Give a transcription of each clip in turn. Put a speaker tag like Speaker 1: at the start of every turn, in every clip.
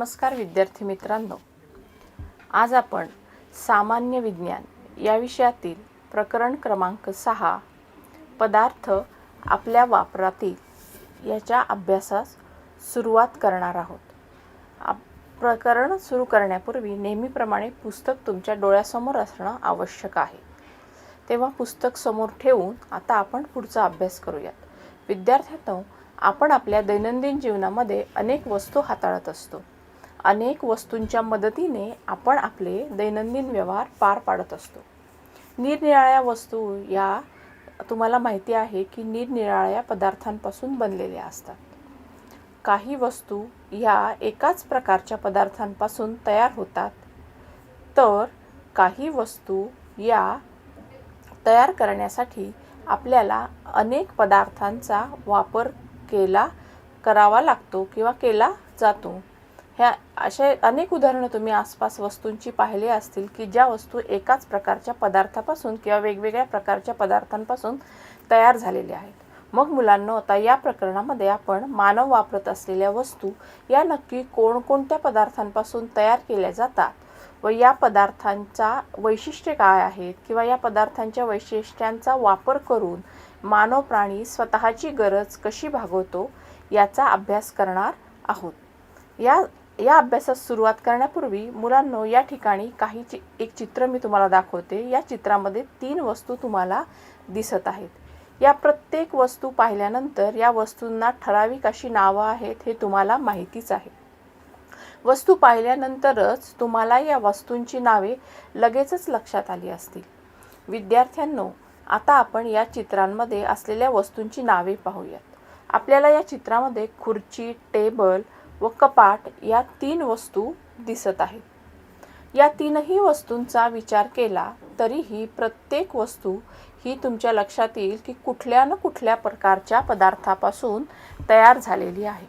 Speaker 1: नमस्कार विद्यार्थी मित्रांनो, आज आपण सामान्य विज्ञान या विषयातील प्रकरण क्रमांक 6 पदार्थ आपल्या वापरातील याच्या अभ्यासास सुरुवात करणार आहोत। प्रकरण सुरू करण्यापूर्वी नेहमीप्रमाणे पुस्तक तुमच्या डोळ्यासमोर असणं आवश्यक आहे। तेव्हा पुस्तक समोर ठेवून आता आपण पुढचा अभ्यास करूयात। विद्यार्थ्यांनो, आपण आपल्या दैनंदिन जीवनामध्ये अनेक वस्तू हाताळत असतो। अनेक वस्तूंच्या मदतीने आपण आपले दैनंदिन व्यवहार पार पाडत असतो। निरनिराळ्या वस्तू या तुम्हाला माहिती आहे की निरनिराळ्या पदार्थांपासून बनलेल्या असतात। काही वस्तू या एकाच प्रकारच्या पदार्थांपासून तयार होतात, तर काही वस्तू या तयार करण्यासाठी आपल्याला अनेक पदार्थांचा वापर करावा लागतो किंवा केला जातो। ह्या असे अनेक उदाहरणे तुम्ही आसपास वस्तूंची पाहिली असतील की ज्या वस्तू एकाच प्रकारच्या पदार्थापासून किंवा वेगवेगळ्या प्रकारच्या पदार्थांपासून तयार झालेल्या आहेत। मग मुलांनो, आता या प्रकरणामध्ये आपण मानव वापरत असलेल्या वस्तू या नक्की कोणकोणत्या पदार्थांपासून तयार केल्या जातात व या पदार्थांचा वैशिष्ट्ये काय आहेत किंवा या पदार्थांच्या वैशिष्ट्यांचा वापर करून मानव प्राणी स्वतःची गरज कशी भागवतो याचा अभ्यास करणार आहोत। या अभ्यासास सुरुवात करण्यापूर्वी मुलांनो, या ठिकाणी एक चित्र मी तुम्हाला दाखवते। या चित्रामध्ये 3 वस्तू तुम्हाला दिसत आहेत। या प्रत्येक वस्तू पाहिल्यानंतर या वस्तूंना ठराविक अशी नावं आहेत हे तुम्हाला माहितीच आहे। वस्तू पाहिल्यानंतरच तुम्हाला या वस्तूंची नावे लगेचच लक्षात आली असतील। विद्यार्थ्यांनो, आता आपण या चित्रांमध्ये असलेल्या वस्तूंची नावे पाहूयात। आपल्याला या चित्रामध्ये खुर्ची, टेबल व कपाट या 3 वस्तू दिसत आहेत। या 3ही वस्तूंचा विचार केला तरीही प्रत्येक वस्तू ही तुमच्या लक्षात येईल की कुठल्या न कुठल्या प्रकारच्या पदार्थापासून तयार झालेली आहे।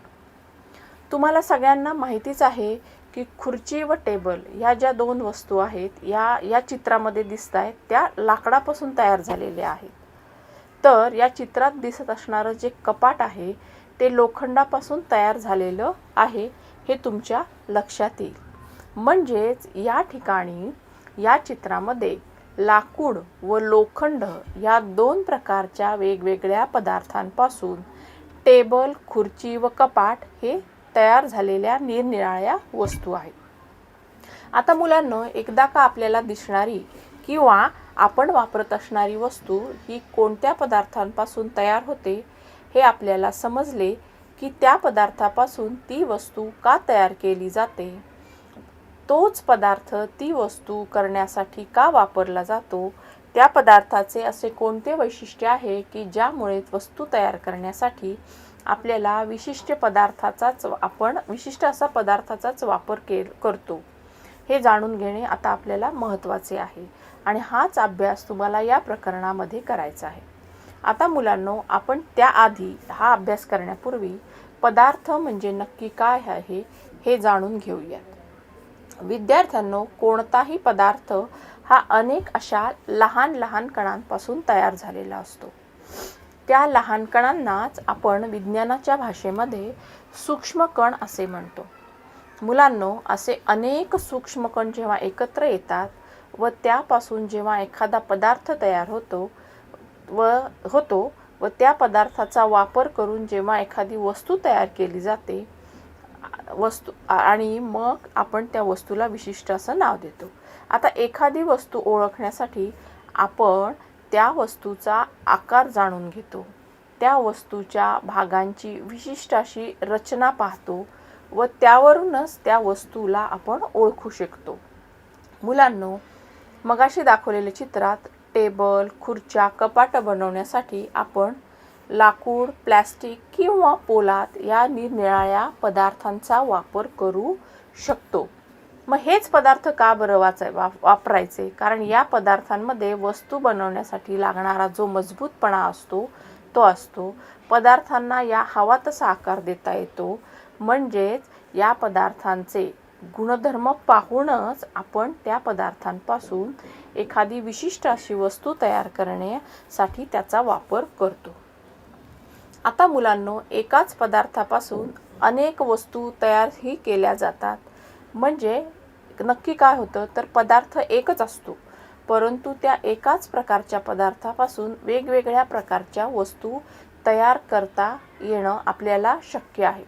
Speaker 1: तुम्हाला सगळ्यांना माहितीच आहे की खुर्ची व टेबल ह्या ज्या 2 वस्तू आहेत या चित्रामध्ये दिसत आहेत त्या लाकडापासून तयार झालेल्या आहेत। तर या चित्रात दिसत असणारं जे कपाट आहे ते लोखंडापासून तयार झालेलं आहे हे तुमच्या लक्षात येईल। म्हणजेच या ठिकाणी या चित्रामध्ये लाकूड व लोखंड या 2 प्रकारच्या वेगवेगळ्या पदार्थांपासून टेबल, खुर्ची व कपाट हे तयार झालेल्या निरनिराळ्या वस्तू आहेत। आता मुलांनो, एकदा का आपल्याला दिसणारी किंवा आपण वापरत असणारी वस्तू ही कोणत्या पदार्थांपासून तयार होते हे आपल्याला समजले की त्या पदार्थापासून ती वस्तू का तयार केली जाते, तोच पदार्थ ती वस्तू करण्यासाठी का वापरला जातो, त्या पदार्थाचे असे कोणते वैशिष्ट्य आहे की ज्यामुळे वस्तू तयार करण्यासाठी आपल्याला विशिष्ट असा पदार्थाचाच वापर करतो हे जाणून घेणे आता आपल्याला महत्त्वाचे आहे आणि हाच अभ्यास तुम्हाला या प्रकरणामध्ये करायचा आहे। आता मुलांनो, आपण त्याआधी हा अभ्यास करण्यापूर्वी पदार्थ म्हणजे नक्की काय आहे हे जाणून घेऊयात। विद्यार्थ्यांनो, कोणताही पदार्थ हा अनेक अशा लहान लहान कणांपासून तयार झालेला असतो। त्या लहान कणांनाच आपण विज्ञानाच्या भाषेमध्ये सूक्ष्म कण असे म्हणतो। मुलांनो, असे अनेक सूक्ष्म कण जेव्हा एकत्र येतात व त्यापासून जेव्हा एखादा पदार्थ तयार होतो व त्या पदार्थाचा वापर करून जेव्हा एखादी वस्तू तयार केली जाते आणि मग आपण त्या वस्तूला विशिष्ट असं नाव देतो। आता एखादी वस्तू ओळखण्यासाठी आपण त्या वस्तूचा आकार जाणून घेतो, त्या वस्तूच्या भागांची विशिष्ट अशी रचना पाहतो व त्यावरूनच त्या वस्तूला आपण ओळखू शकतो। मुलांनो, मगाशी दाखवलेल्या चित्रात टेबल, खुर्च्या, कपाट बनवण्यासाठी आपण लाकूड, प्लास्टिक किंवा पोलाद या निरनिराळ्या पदार्थांचा वापर करू शकतो। मग हेच पदार्थ का बरं वापरायचे? कारण या पदार्थांमध्ये वस्तू बनवण्यासाठी लागणारा जो मजबूतपणा असतो पदार्थांना या हवा तसा आकार देता येतो। म्हणजेच या पदार्थांचे गुणधर्म पाहूनच आपण त्या पदार्थांपासून एखादी विशिष्ट अशी वस्तू तयार करण्यासाठी त्याचा वापर करतो। आता मुलांनो, एकाच पदार्थापासून अनेक वस्तू तयार ही केल्या जातात म्हणजे नक्की काय होतं तर पदार्थ एकच असतो, परंतु त्या एकाच प्रकारच्या पदार्थापासून वेगवेगळ्या प्रकारच्या वस्तू तयार करता येणं आपल्याला शक्य आहे.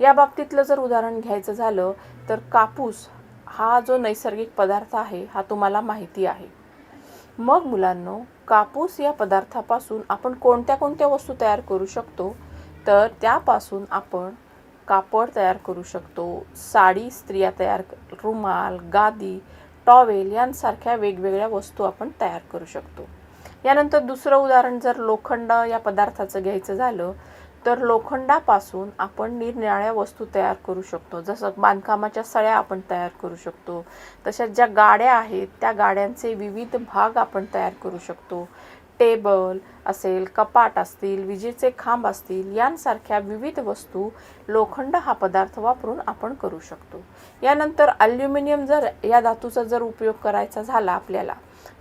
Speaker 1: या बाबतीतलं जर उदाहरण घ्यायचं झालं तर कापूस हा जो नैसर्गिक पदार्थ आहे हा तुम्हाला माहिती आहे. मग मुलांनो, कापूस या पदार्थापासून आपण कोणत्या कोणत्या वस्तू तयार करू शकतो तर त्यापासून आपण कापड तयार करू शकतो, साडी स्त्रिया तयार, रुमाल, गादी, टॉवेल यांसारख्या वेगवेगळ्या वस्तू आपण तयार करू शकतो. यानंतर दुसरं उदाहरण जर लोखंड या पदार्थाचं घ्यायचं झालं तर लोखंडापासून आपण निरनिराळ्या वस्तू तयार करू शकतो. जसं बांधकामाच्या सळ्या आपण तयार करू शकतो, तशाच ज्या गाड्या आहेत त्या गाड्यांचे विविध भाग आपण तयार करू शकतो. टेबल असेल, कपाट असतील, विजेचे खांब असतील यांसारख्या विविध वस्तू लोखंड हा पदार्थ वापरून आपण करू शकतो. यानंतर ॲल्युमिनियम जर या धातूचा जर उपयोग करायचा झाला आपल्याला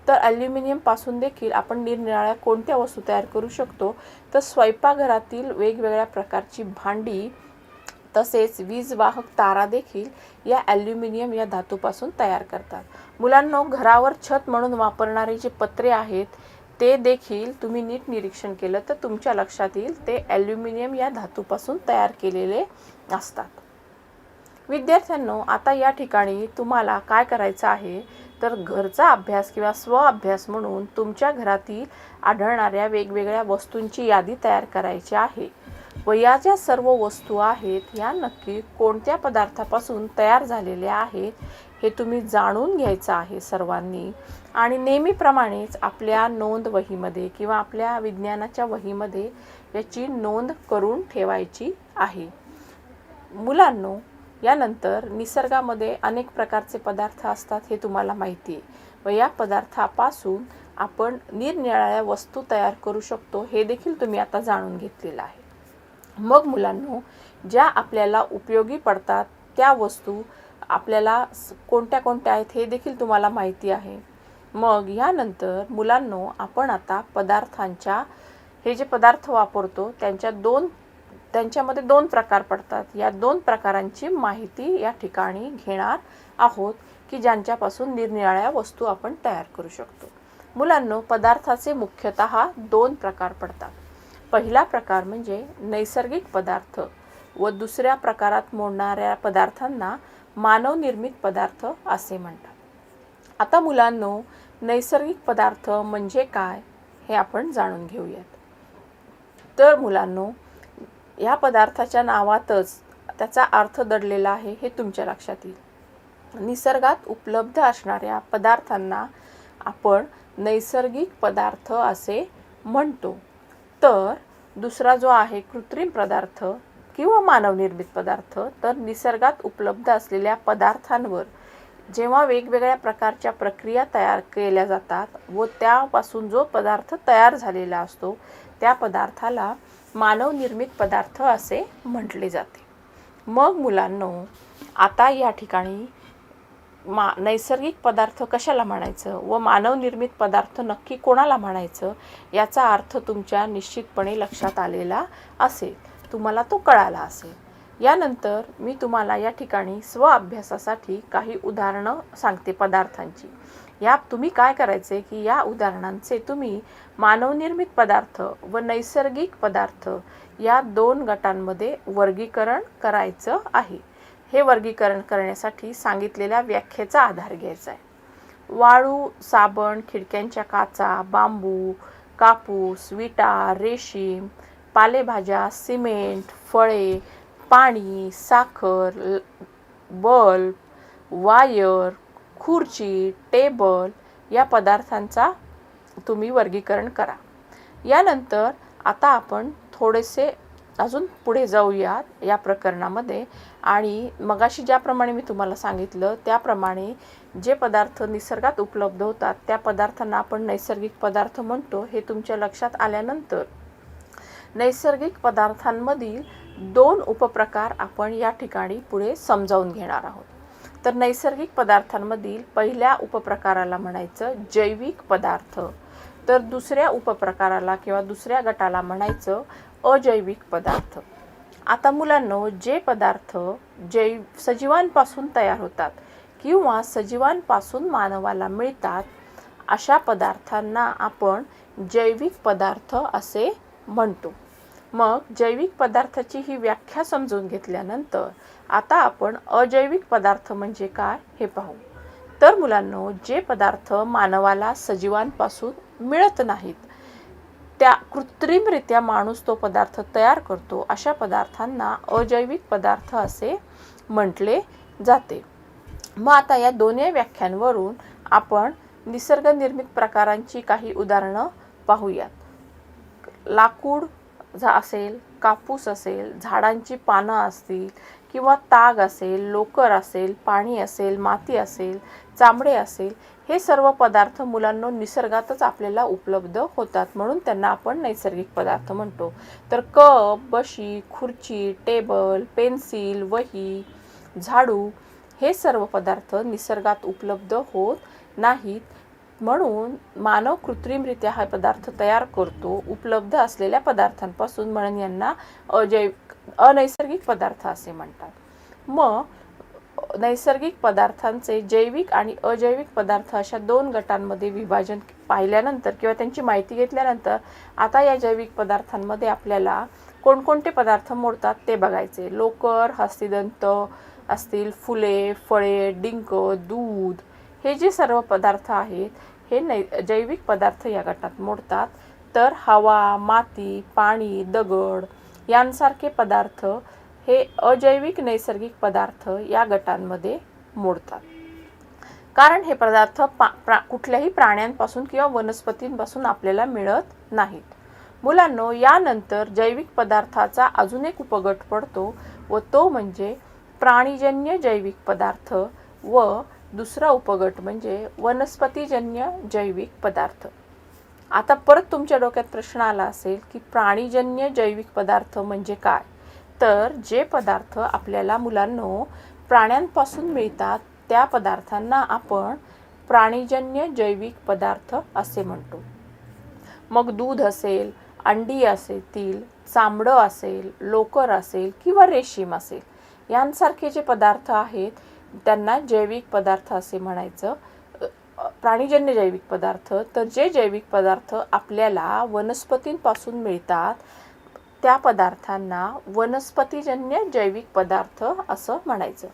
Speaker 1: तर ॲल्युमिनियमपासून देखील आपण निरनिराळ्या कोणत्या वस्तू तयार करू शकतो तर स्वयंपाकघरातील वेगवेगळ्या प्रकारची भांडी तसेच वीजवाहक तारा देखील या ॲल्युमिनियम या धातूपासून तयार करतात. मुलांनो, घरावर छत म्हणून वापरणारे जे पत्रे आहेत ते देखील तुम्ही नीट निरीक्षण केलं तर तुमच्या लक्षात येईल ते ॲल्युमिनियम या धातूपासून तयार केलेले असतात. विद्यार्थ्यांनो, आता या ठिकाणी तुम्हाला काय करायचं आहे तर घरचा अभ्यास किंवा स्वअभ्यास म्हणून तुमच्या घरातील आढळणाऱ्या वेगवेगळ्या वस्तूंची यादी तयार करायची आहे व या ज्या सर्व वस्तू आहेत या नक्की कोणत्या पदार्थापासून तयार झालेल्या आहेत हे तुम्ही जाणून घ्यायचं आहे सर्वांनी. आणि नेहमीप्रमाणेच आपल्या नोंद वहीमध्ये किंवा आपल्या विज्ञानाच्या वहीमध्ये याची नोंद करून ठेवायची आहे. मुलांनो, यानंतर निसर्गामध्ये अनेक प्रकारचे पदार्थ असतात हे तुम्हाला माहिती आहे व या पदार्थापासून आपण निरनिराळ्या वस्तू तयार करू शकतो हे देखील तुम्ही आता जाणून घेतलेलं आहे. मग मुलांनो, ज्या आपल्याला उपयोगी पडतात त्या वस्तू आपल्याला कोणत्या कोणत्या आहेत हे देखील तुम्हाला माहिती आहे. मग यानंतर मुलांनो, आपण आता पदार्थांच्या हे जे पदार्थ वापरतो त्यांच्यामध्ये दोन प्रकार पडतात. या दोन प्रकारांची माहिती या ठिकाणी घेणार आहोत की ज्यांच्यापासून निरनिराळ्या वस्तू आपण तयार करू शकतो. मुलांनो, पदार्थाचे मुख्यतः दोन प्रकार पडतात. पहिला प्रकार म्हणजे नैसर्गिक पदार्थ व दुसऱ्या प्रकारात मोडणाऱ्या पदार्थांना मानवनिर्मित पदार्थ असे म्हणतात. आता मुलांनो, नैसर्गिक पदार्थ म्हणजे काय हे आपण जाणून घेऊयात. तर मुलांनो, या पदार्थाच्या नावातच त्याचा अर्थ दडलेला आहे हे तुमच्या लक्षात येईल. निसर्गात उपलब्ध असणाऱ्या पदार्थांना आपण नैसर्गिक पदार्थ असे म्हणतो. तर दुसरा जो आहे कृत्रिम पदार्थ किंवा मानवनिर्मित पदार्थ, तर निसर्गात उपलब्ध असलेल्या पदार्थांवर जेव्हा वेगवेगळ्या प्रकारच्या प्रक्रिया तयार केल्या जातात व त्यापासून जो पदार्थ तयार झालेला असतो त्या पदार्थाला मानवनिर्मित पदार्थ असे म्हटले जाते. मग मुलांनो, आता या ठिकाणी नैसर्गिक पदार्थ कशाला म्हणायचं व मानवनिर्मित पदार्थ नक्की कोणाला म्हणायचं याचा अर्थ तुमच्या निश्चितपणे लक्षात आलेला असेल, तुम्हाला तो कळाला असेल. यानंतर मी तुम्हाला या ठिकाणी स्वअभ्यासासाठी काही उदाहरणं सांगते पदार्थांची. या तुम्ही काय करायचे की या उदाहरणांचे तुम्ही मानवनिर्मित पदार्थ व नैसर्गिक पदार्थ या दोन गटांमध्ये वर्गीकरण करायचं आहे. हे वर्गीकरण करण्यासाठी सांगितलेल्या व्याख्येचा आधार घ्यायचा आहे. वाळू, साबण, खिडक्यांच्या काचा, बांबू, कापूस, विटा, रेशीम, पालेभाज्या, सिमेंट, फळे, पाणी, साखर, बल्ब, वायर, खुर्ची, टेबल या पदार्थांचा तुम्ही वर्गीकरण करा. यानंतर आता आपण थोडेसे अजून पुढे जाऊयात या प्रकरणामध्ये आणि मगाशी ज्याप्रमाणे मी तुम्हाला सांगितलं त्याप्रमाणे जे पदार्थ निसर्गात उपलब्ध होतात त्या पदार्थांना आपण नैसर्गिक पदार्थ म्हणतो हे तुमच्या लक्षात आल्यानंतर नैसर्गिक पदार्थांमधील दोन उपप्रकार आपण या ठिकाणी पुढे समजावून घेणार आहोत. तर नैसर्गिक पदार्थांमधील पहिल्या उपप्रकाराला म्हणायचं जैविक पदार्थ, तर दुसऱ्या उपप्रकाराला किंवा दुसऱ्या गटाला म्हणायचं अजैविक पदार्थ. आता मुलांनो, जे पदार्थ सजीवांपासून तयार होतात किंवा सजीवांपासून मानवाला मिळतात, अशा पदार्थांना आपण जैविक पदार्थ असे म्हणतो. मग जैविक पदार्थाची ही व्याख्या समजून घेतल्यानंतर आता आपण अजैविक पदार्थ म्हणजे काय हे पाहू. तर मुलांनो, जे पदार्थ मानवाला सजीवांपासून मिळत नाहीत, त्या कृत्रिमरित्या माणूस तो पदार्थ तयार करतो, अशा पदार्थांना अजैविक पदार्थ असे म्हटले जाते. मग आता या दोन्ही व्याख्यांवरून आपण निसर्गनिर्मित प्रकारांची काही उदाहरणं पाहूयात. लाकूड असेल, कापूस असेल, झाडांची पानं असतील किंवा ताग असेल, लोकर असेल, पाणी असेल, माती असेल, चामडे असेल, हे सर्व पदार्थ मुलांनो निसर्गातच आपल्याला उपलब्ध होतात, म्हणून त्यांना आपण नैसर्गिक पदार्थ म्हणतो. तर कप, बशी, खुर्ची, टेबल, पेन्सिल, वही, झाडू हे सर्व पदार्थ निसर्गात उपलब्ध होत नाहीत, म्हणून मानव कृत्रिमरित्या हा पदार्थ तयार करतो उपलब्ध असलेल्या पदार्थांपासून, म्हणून यांना अनैसर्गिक पदार्थ असे म्हणतात. मग नैसर्गिक पदार्थांचे जैविक आणि अजैविक पदार्थ अशा दोन गटांमध्ये विभाजन पाहिल्यानंतर किंवा त्यांची माहिती घेतल्यानंतर आता या जैविक पदार्थांमध्ये आपल्याला कोणकोणते पदार्थ मोडतात ते बघायचे. लोकर, हस्तिदंत असतील, फुले, फळे, डिंक, दूध हे जे सर्व पदार्थ आहेत हे जैविक पदार्थ या गटात मोडतात. तर हवा, माती, पाणी, दगड यांसारखे पदार्थ हे अजैविक नैसर्गिक पदार्थ या गटांमध्ये मोडतात, कारण हे पदार्थ कुठल्याही प्राण्यांपासून किंवा वनस्पतींपासून आपल्याला मिळत नाहीत. मुलांनो, यानंतर जैविक पदार्थाचा अजून एक उपगट पडतो व तो म्हणजे प्राणीजन्य जैविक पदार्थ व दुसरा उपगट म्हणजे वनस्पतीजन्य जैविक पदार्थ. आता परत तुमच्या डोक्यात प्रश्न आला असेल की प्राणीजन्य जैविक पदार्थ म्हणजे काय? तर जे पदार्थ आपल्याला मुलांनो प्राण्यांपासून मिळतात त्या पदार्थांना आपण प्राणीजन्य जैविक पदार्थ असे म्हणतो. मग दूध असेल, अंडी असतील, चामडं असेल, लोकर असेल किंवा रेशीम असेल, यांसारखे जे पदार्थ आहेत त्यांना जैविक पदार्थ असे म्हणायचं, प्राणीजन्य जैविक पदार्थ. तर जे जैविक पदार्थ आपल्याला वनस्पतींपासून मिळतात त्या पदार्थांना वनस्पतीजन्य जैविक पदार्थ असं म्हणायचं.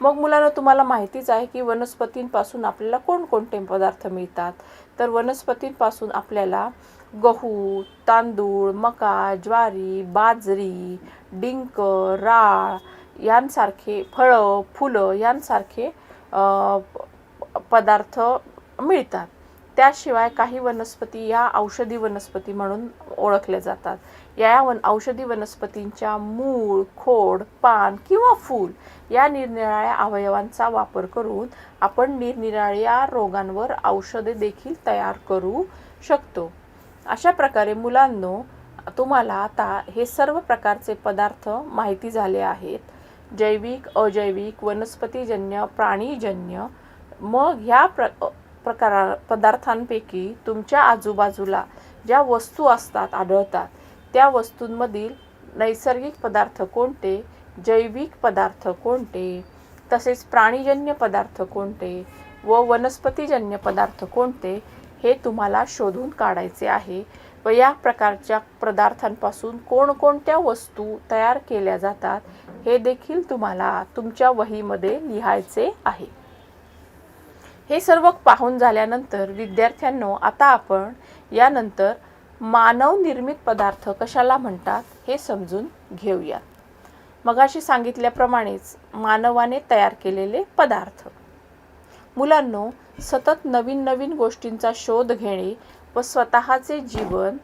Speaker 1: मग मुलांना तुम्हाला माहितीच आहे की वनस्पतींपासून आपल्याला कोणकोणते पदार्थ मिळतात. तर वनस्पतींपासून आपल्याला गहू, तांदूळ, मका, ज्वारी, बाजरी, डिंक, राळ यांसारखे फळं, फुलं यांसारखे पदार्थ मिळतात. त्याशिवाय काही वनस्पती या औषधी वनस्पती म्हणून ओळखल्या जातात. या औषधी वनस्पतींच्या मूळ, खोड, पान किंवा फूल या निरनिराळ्या अवयवांचा वापर करून आपण निरनिराळ्या रोगांवर औषधे देखील तयार करू शकतो. अशा प्रकारे मुलांनो, तुम्हाला आता हे सर्व प्रकारचे पदार्थ माहिती झाले आहेत, जैविक, अजैविक, वनस्पतीजन्य, प्राणीजन्य. मग ह्या पदार्थांपैकी तुमच्या आजूबाजूला ज्या वस्तू असतात, आढळतात, त्या वस्तूंमधील नैसर्गिक पदार्थ कोणते, जैविक पदार्थ कोणते, तसेच प्राणीजन्य पदार्थ कोणते व वनस्पतीजन्य पदार्थ कोणते हे तुम्हाला शोधून काढायचे आहे. व या प्रकारच्या पदार्थांपासून कोणकोणत्या वस्तू तयार केल्या जातात हे देखील तुम्हाला तुमच्या वहीमध्ये लिहायचे आहे. हे सर्व पाहून झाल्यानंतर विद्यार्थ्यांनो, आता आपण यानंतर मानव निर्मित पदार्थ कशाला म्हणतात हे समजून घेऊयात. मगाशी सांगितल्याप्रमाणेच मानवाने तयार केलेले पदार्थ. मुलांनो, सतत नवीन नवीन गोष्टींचा शोध घेणे व स्वतःचे जीवन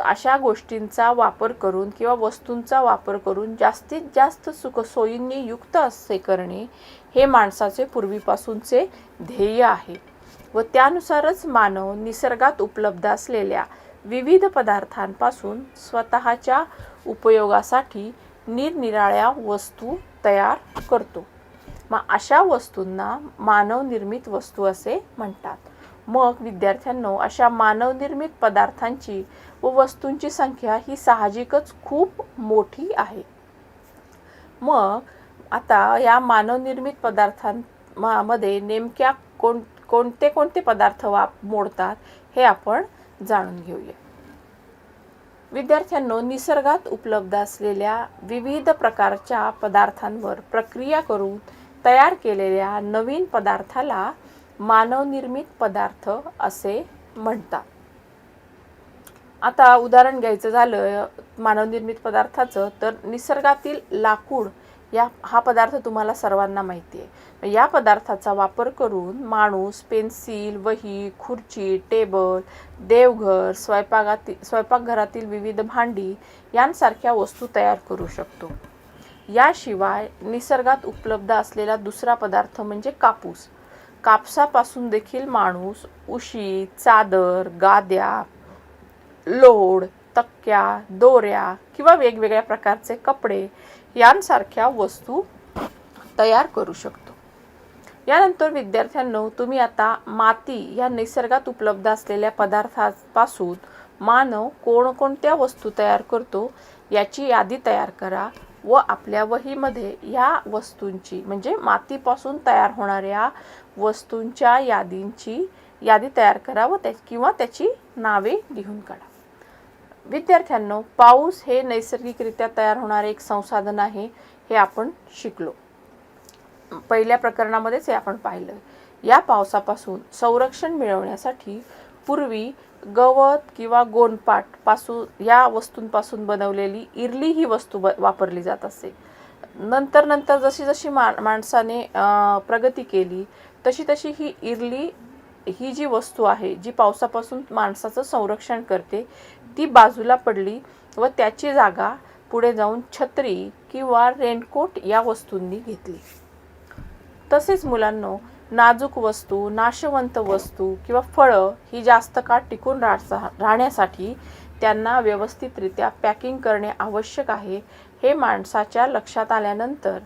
Speaker 1: अशा गोष्टींचा वापर करून किंवा वस्तूंचा वापर करून जास्तीत जास्त सुखसोयींनी युक्त असे करणे हे माणसाचे पूर्वीपासूनचे ध्येय आहे व त्यानुसारच मानव निसर्गात उपलब्ध असलेल्या विविध पदार्थांपासून स्वतःच्या उपयोगासाठी निरनिराळ्या वस्तू तयार करतो. मग अशा वस्तूंना मानवनिर्मित वस्तू असे म्हणतात. मग विद्यार्थ्यांनो, अशा मानवनिर्मित पदार्थांची व वस्तूंची संख्या ही साहजिकच खूप मोठी आहे. मग आता या मानवनिर्मित पदार्थांमध्ये नेमक्या कोणते कोणते पदार्थ मोडतात हे आपण जाणून घेऊया. विद्यार्थ्यांनो, निसर्गात उपलब्ध असलेल्या विविध प्रकारच्या पदार्थांवर प्रक्रिया करून तयार केलेल्या नवीन पदार्थाला मानवनिर्मित पदार्थ असे म्हणतात. आता उदाहरण घ्यायचं झालं मानवनिर्मित पदार्थाचं, तर निसर्गातील लाकूड हा पदार्थ तुम्हाला सर्वांना माहिती आहे. या पदार्थाचा वापर करून माणूस पेन्सिल, वही, खुर्ची, टेबल, देवघर, स्वयंपाकघरातील विविध भांडी यांसारख्या वस्तू तयार करू शकतो. याशिवाय निसर्गात उपलब्ध असलेला दुसरा पदार्थ म्हणजे कापूस. कापसापासून देखील माणूस उशी, चादर, गाद्या, लोड, तक्क्या, दोऱ्या किंवा वेगवेगळ्या प्रकारचे कपडे यांसारख्या वस्तू तयार करू शकतो. यानंतर विद्यार्थ्यांनो, तुम्ही आता माती या निसर्गात उपलब्ध असलेल्या पदार्थापासून मानव कोणकोणत्या वस्तू तयार करतो याची यादी तयार करा व आपल्या वहीमध्ये या वस्तूंची म्हणजे मातीपासून तयार होणाऱ्या वस्तूंच्या यादी तयार करा व त्याची नावे लिहून काढा. विद्यार्थ्यांनो, पाऊस हे नैसर्गिकरित्या तयार होणारे एक संसाधन आहे हे आपण शिकलो. पहिल्या प्रकरणामध्येच हे आपण पाहिलं. या पावसापासून संरक्षण मिळवण्यासाठी पूर्वी गवत किंवा गोणपाट पासून या वस्तूंपासून बनवलेली इरली ही वस्तू वापरली जात असे. नंतर जशी जशी माणसाने प्रगती केली तशी ही इरली ही जी वस्तू आहे जी पावसापासून माणसाचं संरक्षण करते ती बाजूला पडली व त्याची जागा पुढे जाऊन छत्री किंवा रेनकोट या वस्तूंनी घेतली. तसेच मुलांनो, नाजूक वस्तू, नाशवंत वस्तू किंवा फळं ही जास्त काळ टिकून राहण्यासाठी त्यांना व्यवस्थितरित्या पॅकिंग करणे आवश्यक आहे. हे माणसाच्या लक्षात आल्यानंतर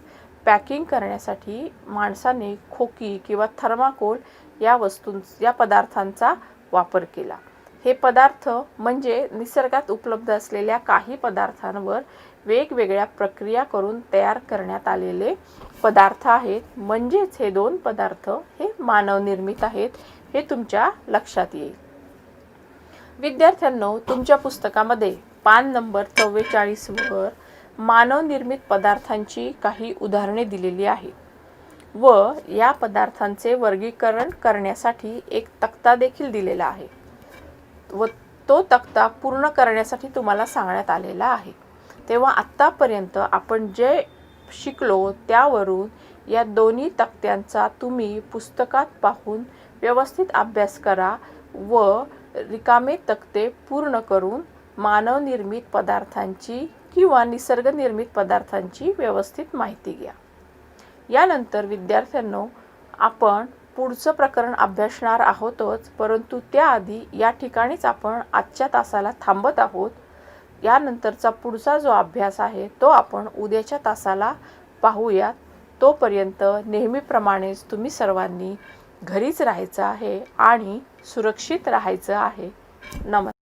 Speaker 1: पॅकिंग करण्यासाठी माणसाने खोकी किंवा थर्माकोल या पदार्थांचा वापर केला. हे पदार्थ म्हणजे निसर्गात उपलब्ध असलेल्या काही पदार्थांवर वेगवेगळ्या प्रक्रिया करून तयार करण्यात आलेले पदार्थ आहेत. म्हणजेच हे दोन पदार्थ हे मानवनिर्मित आहेत हे तुमच्या लक्षात येईल. विद्यार्थ्यांनो, तुमच्या पुस्तकामध्ये पान नंबर 44 वर मानवनिर्मित पदार्थांची काही उदाहरणे दिलेली आहेत व या पदार्थांचे वर्गीकरण करण्यासाठी एक तक्ता देखील दिलेला आहे व तो तक्ता पूर्ण करण्यासाठी तुम्हाला सांगण्यात आलेला आहे. तेव्हा आत्तापर्यंत आपण जे शिकलो त्यावरून या दोन्ही तक्त्यांचा तुम्ही पुस्तकात पाहून व्यवस्थित अभ्यास करा व रिकामे तक्ते पूर्ण करून मानवनिर्मित पदार्थांची किंवा निसर्गनिर्मित पदार्थांची व्यवस्थित माहिती घ्या. यानंतर विद्यार्थ्यांनो, आपण पुढचं प्रकरण अभ्यासणार आहोतच, परंतु त्याआधी या ठिकाणीच आपण आजच्या तासाला थांबत आहोत. यानंतरचा पुढचा जो अभ्यास आहे तो आपण उद्याच्या तासाला पाहूयात. तोपर्यंत नेहमीप्रमाणेच तुम्ही सर्वांनी घरीच राहायचं आहे आणि सुरक्षित राहायचं आहे. नमस्कार.